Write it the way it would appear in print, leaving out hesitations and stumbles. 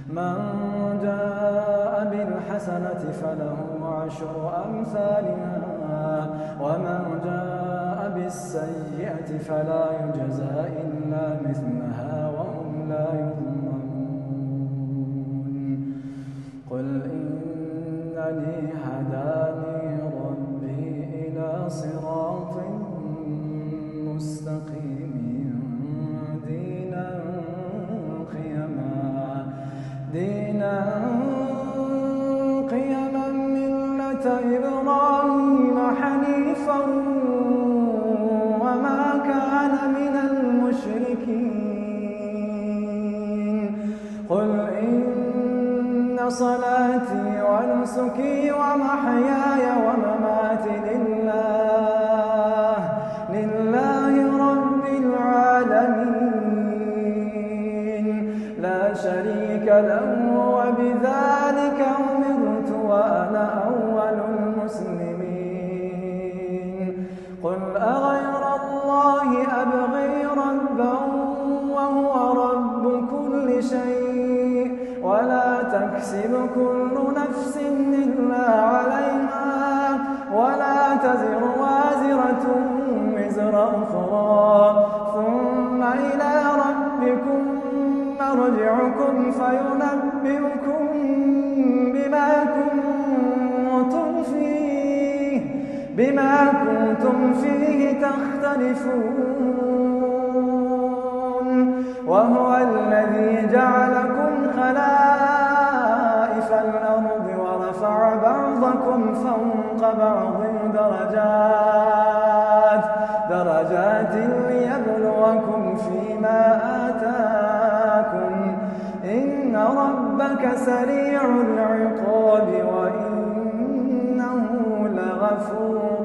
من جاء بالحسنة فله 10 أمثالها ومن جاء بالسيئة فلا يجزى إلا مثلها وهم لا يظلمون. قل إنني هداني ربي إلى صراط مستقيم دينا قيما ملة إبراهيم حنيفا وما كان من المشركين. قل إن صلاتي ونسكي ومحياي ومماتي لله رب العالمين لا شريك له وبذلك أمرت وأنا أول المسلمين. قل أغير الله أبغي ربا وهو رب كل شيء ولا تكسب كل نفس إلا عليها ولا تزر وازرة وزر أخرى ثم إلى ربكم مرجعكم فينبئكم بما كنتم فيه تختلفون. وهو الذي جعلكم خلائف الأرض ورفع بعضكم فوق بعض درجات ليبلوكم فيما آتاكم إن ربك سريع العقاب وإنه لغفور